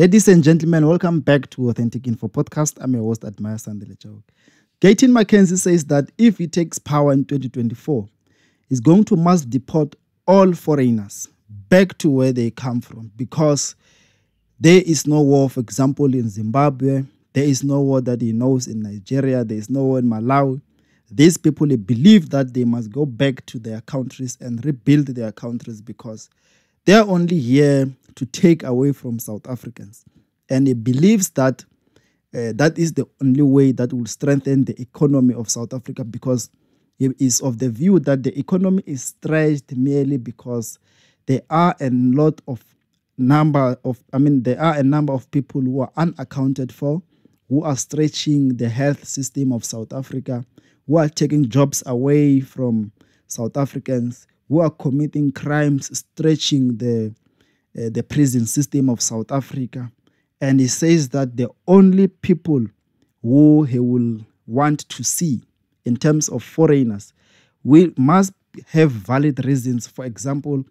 Ladies and gentlemen, welcome back to Authentic Info Podcast. I'm your host, Admire Sandele. Gayton Mckenzie says that if he takes power in 2024, he's going to mass deport all foreigners back to where they come from because there is no war, for example, in Zimbabwe. There is no war that he knows in Nigeria. There is no war in Malawi. These people believe that they must go back to their countries and rebuild their countries because they are only here to take away from South Africans. And he believes that that is the only way that will strengthen the economy of South Africa, because he is of the view that the economy is stretched merely because there are a number of people who are unaccounted for, who are stretching the health system of South Africa, who are taking jobs away from South Africans, who are committing crimes, stretching the prison system of South Africa. And he says that the only people who he will want to see in terms of foreigners must have valid reasons. For example,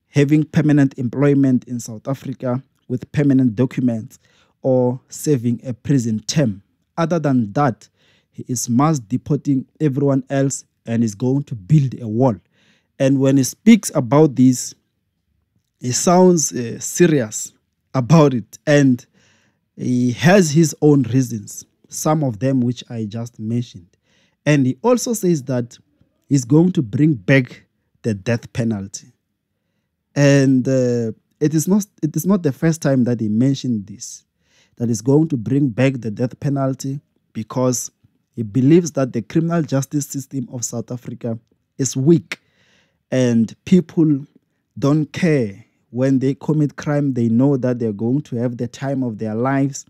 having permanent employment in South Africa with permanent documents or serving a prison term. Other than that, he is mass deporting everyone else and is going to build a wall. And when he speaks about this, he sounds serious about it, and he has his own reasons, some of them which I just mentioned. And he also says that he's going to bring back the death penalty. And it is not the first time that he mentioned this, that he's going to bring back the death penalty, because he believes that the criminal justice system of South Africa is weak and people don't care. When they commit crime, they know that they're going to have the time of their lives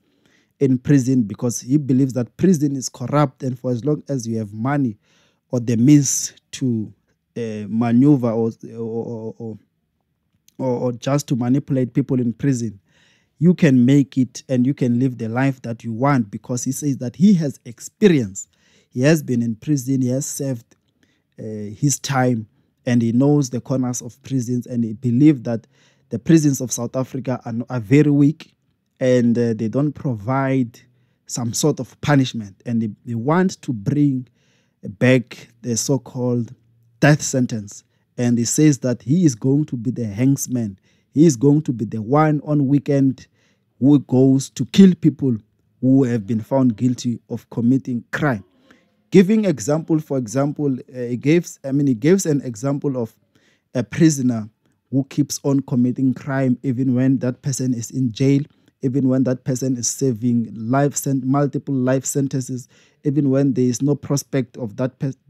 in prison, because he believes that prison is corrupt, and for as long as you have money or the means to maneuver or just to manipulate people in prison, you can make it and you can live the life that you want, because he says that he has experience. He has been in prison, he has served his time, and he knows the corners of prisons, and he believes that the prisons of South Africa are very weak, and they don't provide some sort of punishment. And they want to bring back the so-called death sentence. And he says that he is going to be the hangsman. He is going to be the one on weekend who goes to kill people who have been found guilty of committing crime. Giving example, for example, he gives an example of a prisoner who keeps on committing crime even when that person is in jail, even when that person is serving multiple life sentences, even when there is no prospect of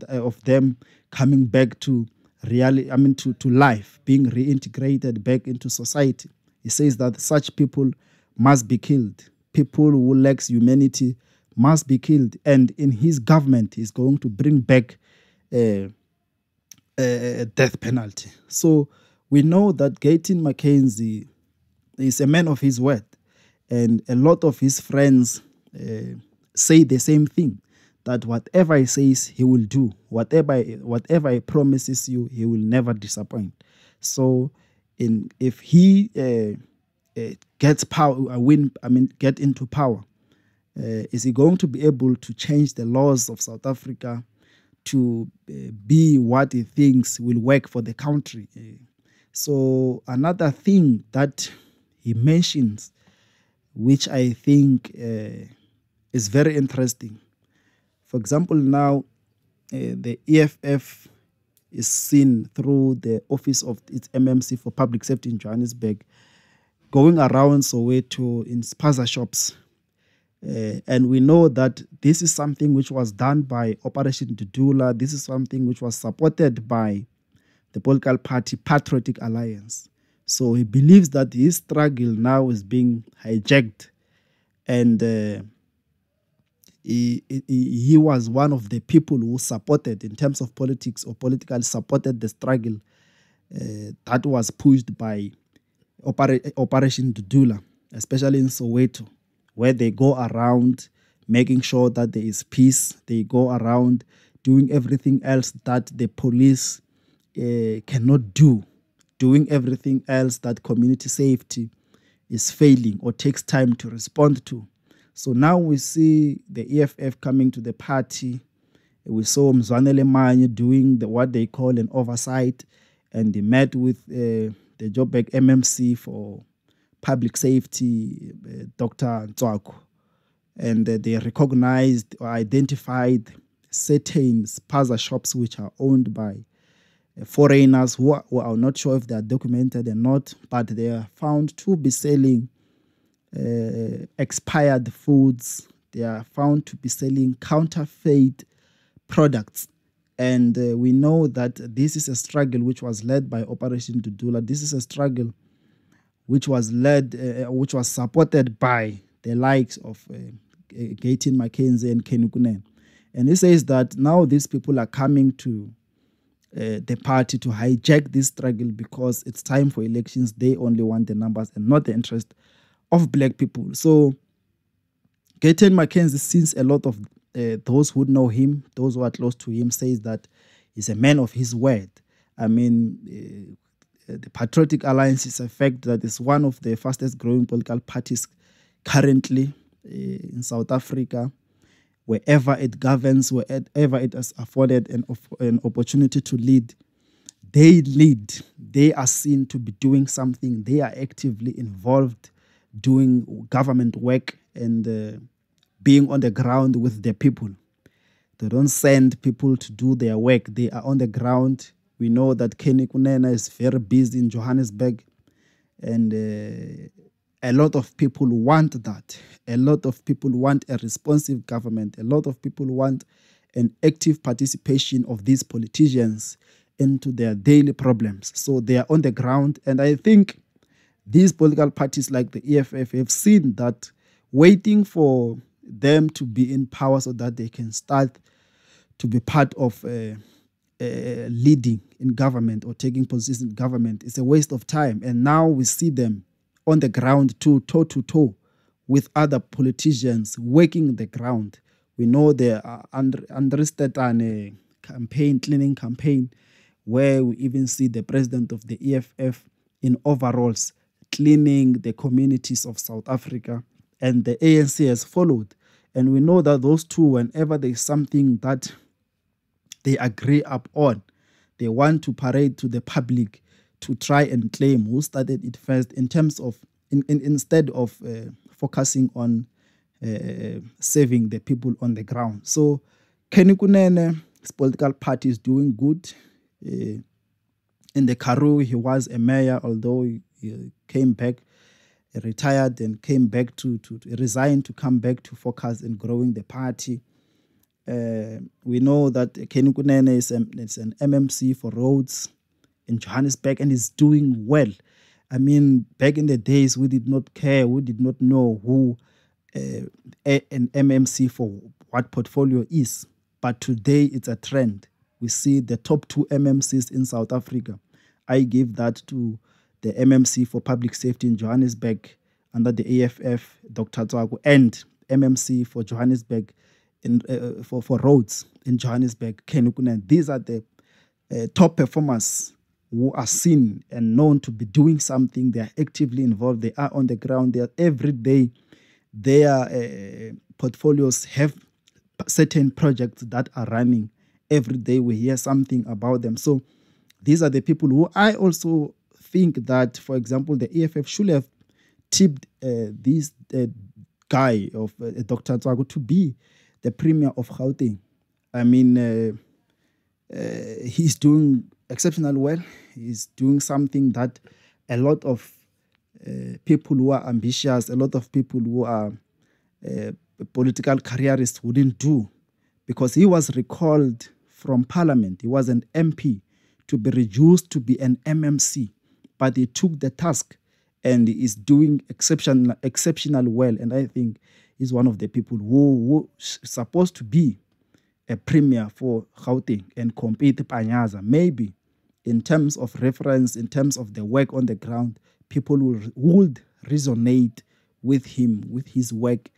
of them coming back to life, being reintegrated back into society. He says that such people must be killed. People who lack humanity must be killed. And in his government, he's going to bring back a death penalty. So we know that Gayton Mckenzie is a man of his word, and a lot of his friends say the same thing, that whatever he says, he will do. Whatever he promises you, he will never disappoint. So if he gets get into power, is he going to be able to change the laws of South Africa to be what he thinks will work for the country? So another thing that he mentions, which I think is very interesting. For example, now the EFF is seen through the office of its MMC for Public Safety in Johannesburg, going around Soweto in spaza shops. And we know that this is something which was done by Operation Dudula. This is something which was supported by the political party Patriotic Alliance. So he believes that his struggle now is being hijacked, and he was one of the people who supported, in terms of politics or politically supported, the struggle that was pushed by Operation Dudula, especially in Soweto, where they go around making sure that there is peace. They go around doing everything else that the police cannot do, doing everything else that community safety is failing or takes time to respond to. So now we see the EFF coming to the party. We saw Mzwanele Manye doing what they call an oversight, and they met with the Joburg MMC for public safety, Dr. Ntswako, and they recognized or identified certain spaza shops which are owned by foreigners who are not sure if they are documented or not, but they are found to be selling expired foods. They are found to be selling counterfeit products. And we know that this is a struggle which was led by Operation Dudula. This is a struggle which was which was supported by the likes of Gayton Mckenzie and Kenukunen. And he says that now these people are coming to the party to hijack this struggle because it's time for elections. They only want the numbers and not the interest of black people. So Gayton Mckenzie, since a lot of those who know him, those who are close to him, says that he's a man of his word. I mean, the Patriotic Alliance is a fact that is one of the fastest growing political parties currently in South Africa. Wherever it governs, wherever it has afforded an opportunity to lead, they lead. They are seen to be doing something. They are actively involved doing government work and being on the ground with the people. They don't send people to do their work. They are on the ground. We know that Kenny Kunena is very busy in Johannesburg, and a lot of people want that. A lot of people want a responsive government. A lot of people want an active participation of these politicians into their daily problems. So they are on the ground, and I think these political parties like the EFF have seen that waiting for them to be in power so that they can start to be part of leading in government or taking positions in government is a waste of time. And now we see them on the ground toe to toe with other politicians working the ground. We know the Andrestetane campaign, cleaning campaign, where we even see the president of the EFF in overalls cleaning the communities of South Africa, and the ANC has followed. And we know that those two, whenever there is something that they agree upon, they want to parade to the public to try and claim who started it first in terms of, instead of focusing on saving the people on the ground. So Kenny Kunene's political party is doing good. In the Karoo, he was a mayor, although he came back, retired and came back to resign to come back to focus in growing the party. We know that Kenny Kunene is an MMC for roads in Johannesburg and is doing well. I mean, back in the days, we did not care. We did not know who an MMC for what portfolio is. But today, it's a trend. We see the top two MMCs in South Africa. I give that to the MMC for public safety in Johannesburg under the AFF, Dr. Ntswako, and MMC for Johannesburg for roads in Johannesburg, Kenny Kunene. These are the top performers who are seen and known to be doing something. They are actively involved. They are on the ground. They are every day. Their portfolios have certain projects that are running. Every day we hear something about them. So these are the people who I also think that, for example, the EFF should have tipped this guy of Dr. Ntswako to be the premier of Gauteng. I mean, he's doing exceptionally well. He's doing something that a lot of people who are ambitious, a lot of people who are political careerists wouldn't do, because he was recalled from parliament. He was an MP to be reduced to be an MMC, but he took the task and is doing exceptionally well. And I think he's one of the people who is supposed to be a premier for Gauteng and compete Panyaza. Maybe in terms of reference, in terms of the work on the ground, people would resonate with him, with his work,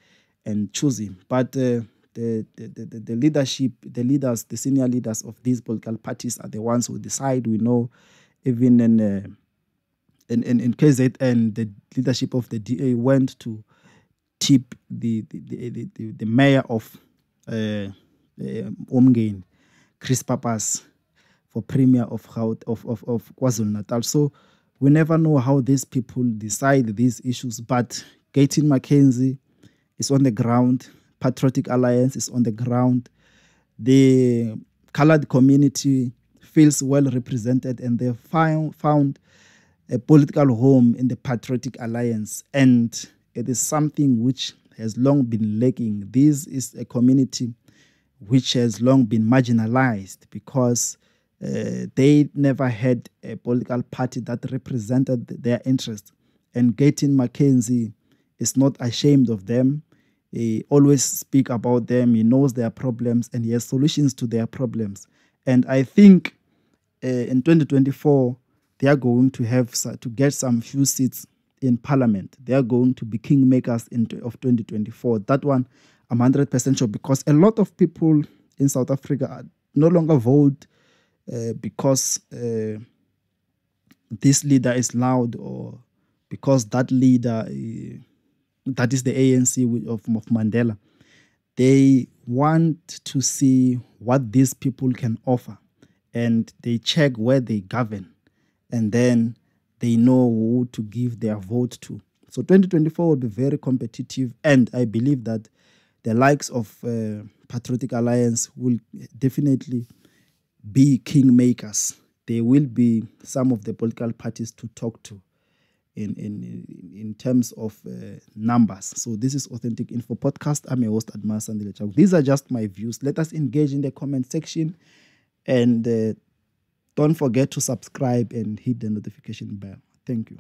and choose him. But the leadership, the leaders, the senior leaders of these political parties are the ones who decide. We know even in in KZN, the leadership of the DA went to tip the mayor of Umgeni, Chris Papas, for premier of KwaZulu Natal. So we never know how these people decide these issues. But Gayton Mckenzie is on the ground. Patriotic Alliance is on the ground. The colored community feels well represented, and they found a political home in the Patriotic Alliance. And it is something which has long been lacking. This is a community which has long been marginalized because they never had a political party that represented their interests. And Gayton Mckenzie is not ashamed of them. He always speaks about them. He knows their problems and he has solutions to their problems. And I think in 2024, they are going to have to get some few seats in parliament. They are going to be kingmakers of 2024. That one, I'm 100% sure, because a lot of people in South Africa no longer vote because this leader is loud, or because that leader, that is the ANC of Mandela. They want to see what these people can offer, and they check where they govern, and then they know who to give their vote to. So 2024 will be very competitive, and I believe that the likes of Patriotic Alliance will definitely be kingmakers. They will be some of the political parties to talk to in terms of numbers. So this is Authentic Info Podcast. I'm your host, Admar Sandile. These are just my views. Let us engage in the comment section, and don't forget to subscribe and hit the notification bell. Thank you.